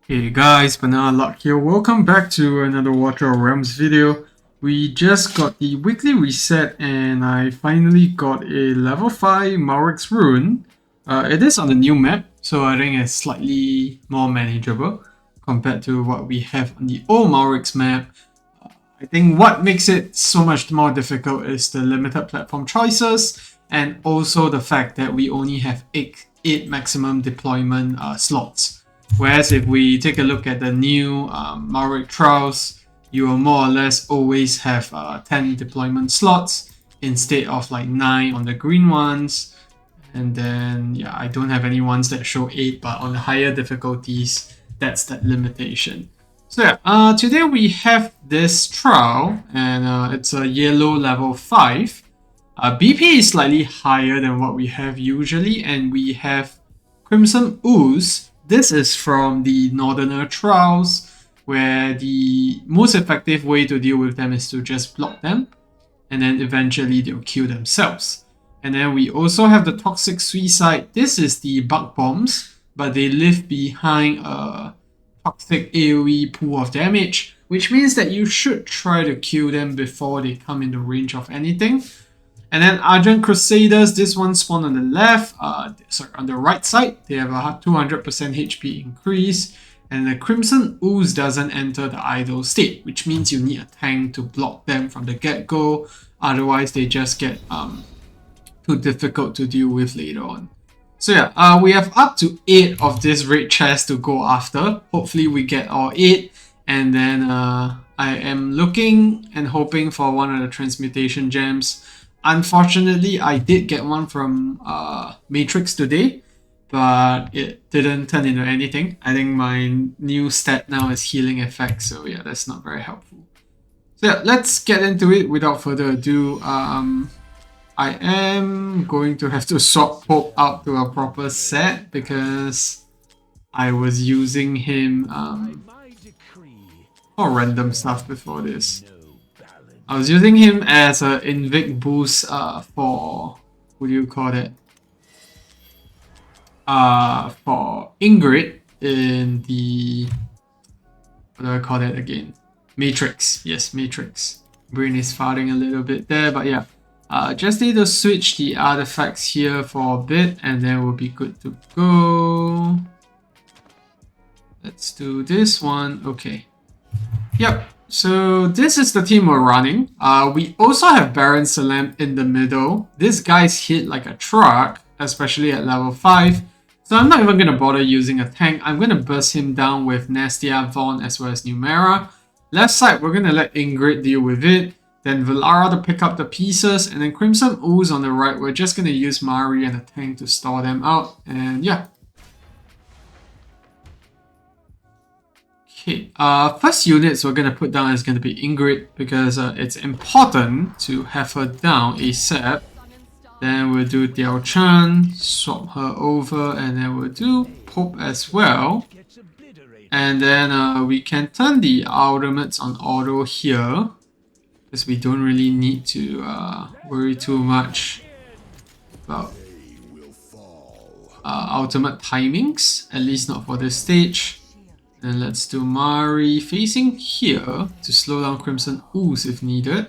Hey guys, Banana Luck here. Welcome back to another Water of Realms video. We just got the weekly reset and I finally got a level 5 Malrik's Rune. It is on the new map, so I think it's slightly more manageable compared to what we have on the old Malrik's map. I think what makes it so much more difficult is the limited platform choices and also the fact that we only have 8 maximum deployment slots. Whereas if we take a look at the new Malrik Trials, you will more or less always have 10 deployment slots instead of like 9 on the green ones. And then, yeah, I don't have any ones that show 8, but on the higher difficulties, that's that limitation. So yeah, today we have this trial, and it's a yellow level 5. BP is slightly higher than what we have usually, and we have Crimson Oooze. This is from the Northerner Trials, where the most effective way to deal with them is to just block them, and then eventually they'll kill themselves. And then we also have the Toxic Suicide. This is the bug bombs, but they live behind a toxic AoE pool of damage, which means that you should try to kill them before they come into range of anything. And then Argent Crusaders, this one spawned on the left, on the right side. They have a 200% HP increase. And the Crimson Ooze doesn't enter the idle state, which means you need a tank to block them from the get-go. Otherwise, they just get too difficult to deal with later on. So yeah, we have up to 8 of this raid chest to go after. Hopefully we get all 8. And then I am looking and hoping for one of the transmutation gems. Unfortunately, I did get one from Matrix today, but it didn't turn into anything. I think my new stat now is healing effect, so yeah, that's not very helpful. So yeah, let's get into it without further ado. I am going to have to swap Pope out to a proper set because I was using him for random stuff before this. I was using him as an Invic boost for, what do you call it? For Ingrid in the, what do I call it again? Matrix. Yes, Matrix. Brain is farting a little bit there, but yeah. Just need to switch the artifacts here for a bit and then we'll be good to go. Let's do this one. Okay. Yep. So this is the team we're running. We also have Baron Salam in the middle. This guy's hit like a truck, especially at level 5. So I'm not even going to bother using a tank. I'm going to burst him down with Nastia, Vaughn, as well as Numera. Left side, we're going to let Ingrid deal with it. Then Valara to pick up the pieces. And then Crimson Ooze on the right. We're just going to use Mari and a tank to stall them out. And yeah. Okay, first units we're going to put down is going to be Ingrid because it's important to have her down ASAP. Then we'll do Diao Chan, swap her over, and then we'll do Pope as well. And then we can turn the ultimates on auto here because we don't really need to worry too much about ultimate timings, at least not for this stage. And let's do Mari facing here to slow down Crimson Ooze if needed.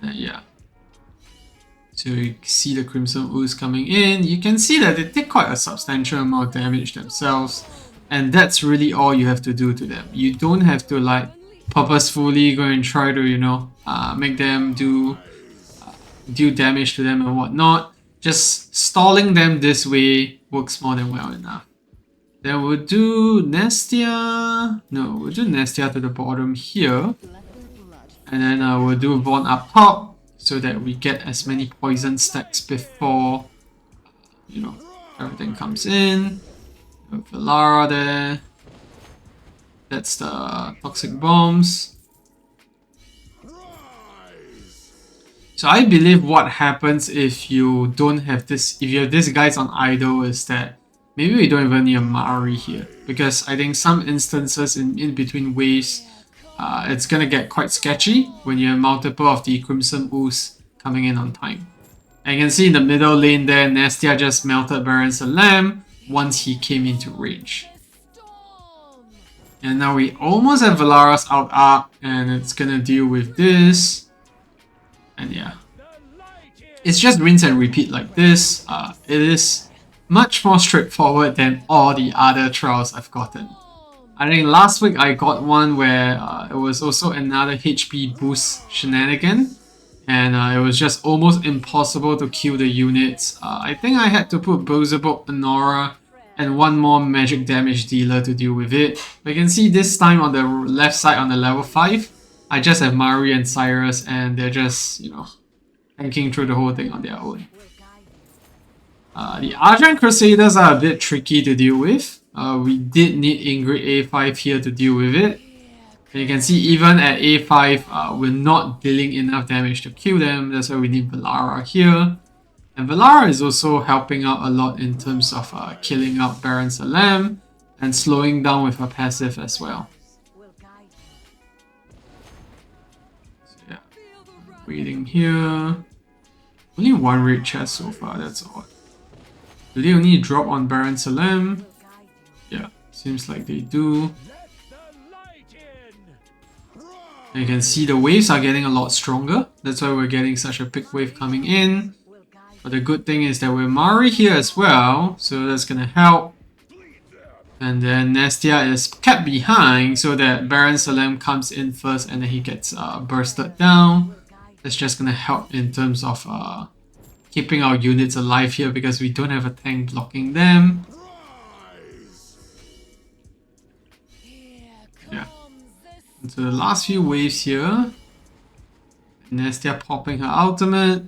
Yeah. So you see the Crimson Ooze coming in. You can see that they take quite a substantial amount of damage themselves. And that's really all you have to do to them. You don't have to like purposefully go and try to, you know, make them do damage to them and whatnot. Just stalling them this way works more than well enough. Then we'll do Nastia. No, we'll do Nastia to the bottom here. And then we'll do Vaughn up top so that we get as many poison stacks before, you know, everything comes in. Valara there. That's the toxic bombs. So I believe what happens if you don't have this, if you have these guys on idle is that maybe we don't even need a Mari here. Because I think some instances in between waves, it's gonna get quite sketchy when you have multiple of the Crimson Ooze coming in on time. And you can see in the middle lane there, Nastia just melted Baron Salam. once he came into range. And now we almost have Valara's out arc, and it's gonna deal with this. And yeah, it's just rinse and repeat like this. It is much more straightforward than all the other trials I've gotten. I think last week I got one where it was also another HP boost shenanigan, and it was just almost impossible to kill the units. I think I had to put Beelzebub, Anora, and one more magic damage dealer to deal with it. But you can see this time on the left side on the level 5, I just have Mari and Cyrus, and they're just, you know, tanking through the whole thing on their own. The Argent Crusaders are a bit tricky to deal with. We did need Ingrid A5 here to deal with it. And you can see even at A5, we're not dealing enough damage to kill them. That's why we need Valara here. And Valara is also helping out a lot in terms of killing out Baron Salam and slowing down with her passive as well. So yeah, waiting here. Only one raid chest so far, that's odd. Do they only drop on Baron Salam? Yeah, seems like they do. And you can see the waves are getting a lot stronger. That's why we're getting such a big wave coming in. But the good thing is that we're Mari here as well, so that's gonna help. And then Nestia is kept behind so that Baron Salam comes in first and then he gets bursted down. That's just gonna help in terms of keeping our units alive here because we don't have a tank blocking them. Yeah. And so the last few waves here. Nestia popping her ultimate.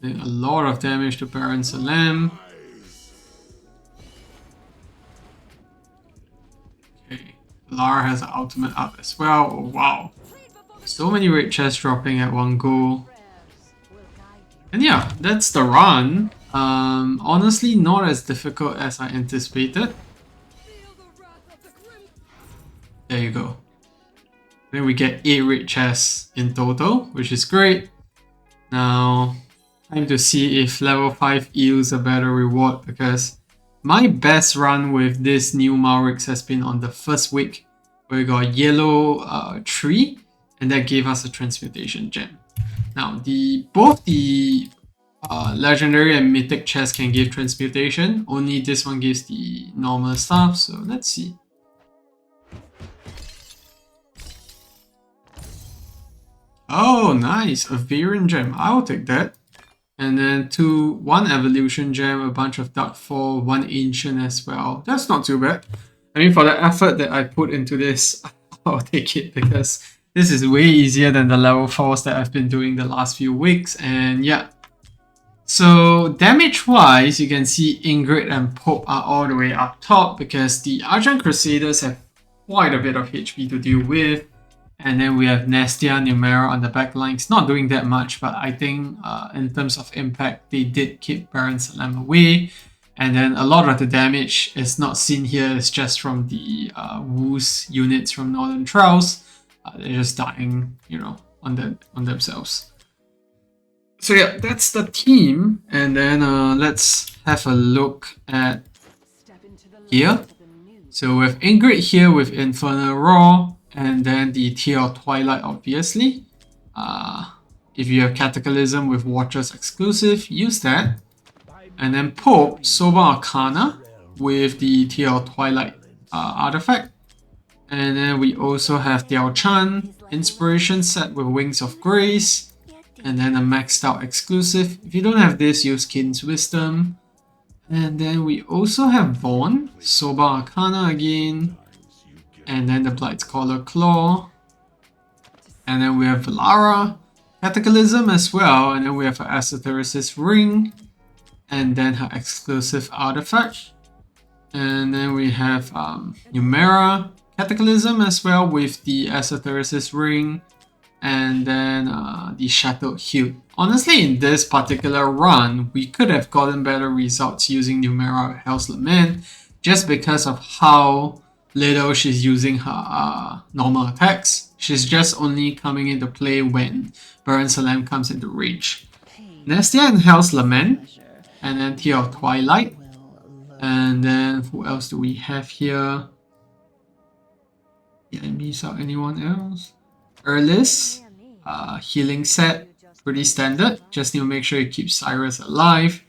Doing a lot of damage to Baron Salam. Okay. Lara has an ultimate up as well. Oh wow. So many raid chests dropping at one go. And yeah, that's the run. Honestly, not as difficult as I anticipated. There you go. Then we get 8 raid chests in total, which is great. Now, time to see if level 5 yields a better reward, because my best run with this new Malrik has been on the first week, where we got yellow tree, and that gave us a transmutation gem. Now, both the legendary and mythic chests can give transmutation, only this one gives the normal stuff, so let's see. Oh, nice, a Varian gem, I'll take that. And then 1 evolution gem, a bunch of dark 4, 1 ancient as well. That's not too bad. I mean, for the effort that I put into this, I'll take it because this is way easier than the level 4s that I've been doing the last few weeks. And yeah. So damage wise, you can see Ingrid and Pope are all the way up top because the Argent Crusaders have quite a bit of HP to deal with. And then we have Nestia, Numera on the back lines, not doing that much, but I think in terms of impact, they did keep Baron Salam away. And then a lot of the damage is not seen here, it's just from the Oooze units from Northern Trials. They're just dying, you know, on themselves. So yeah, that's the team. And then let's have a look at here. So with Ingrid here with Infernal Roar, and then the Tear of Twilight, obviously. If you have Cataclysm with Watchers exclusive, use that. And then Pope, Sober Arcana with the Tear of Twilight artifact. And then we also have Diao Chan, Inspiration set with Wings of Grace. And then a maxed out exclusive. If you don't have this, use King's Wisdom. And then we also have Vaughn, Sober Arcana again. And then the Blightscaller Claw. And then we have Valara, Cataclysm as well. And then we have her Esotericist Ring. And then her exclusive artifact. And then we have Numera, Cataclysm as well with the Esotericist Ring. And then the Shattered Hilt. Honestly, in this particular run, we could have gotten better results using Numera or Hell's Lament. Just because of how little she's using her normal attacks. She's just only coming into play when Baron Salam comes into range. Nestia and Hell's Lament, and then Tear of Twilight. And then who else do we have here? Did I miss out anyone else? Erlis, healing set, pretty standard. Just need to make sure you keep Cyrus alive.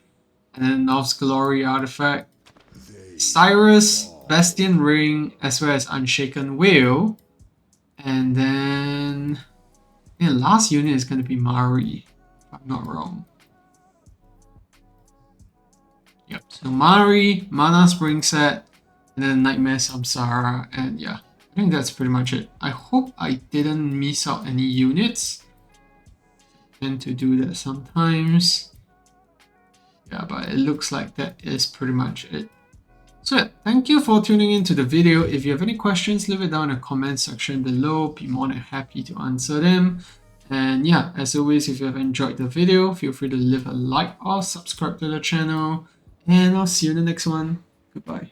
And then North's Glory artifact. Cyrus, Bastion Ring, as well as Unshaken Whale. And then the last unit is going to be Mari, if I'm not wrong. Yep, so Mari, Mana Spring set, and then Nightmare Samsara, and yeah, I think that's pretty much it. I hope I didn't miss out any units. I tend to do that sometimes. Yeah, but it looks like that is pretty much it. So yeah, thank you for tuning into the video. If you have any questions, leave it down in the comment section below. Be more than happy to answer them. And yeah, as always, if you have enjoyed the video, feel free to leave a like or subscribe to the channel. And I'll see you in the next one. Goodbye.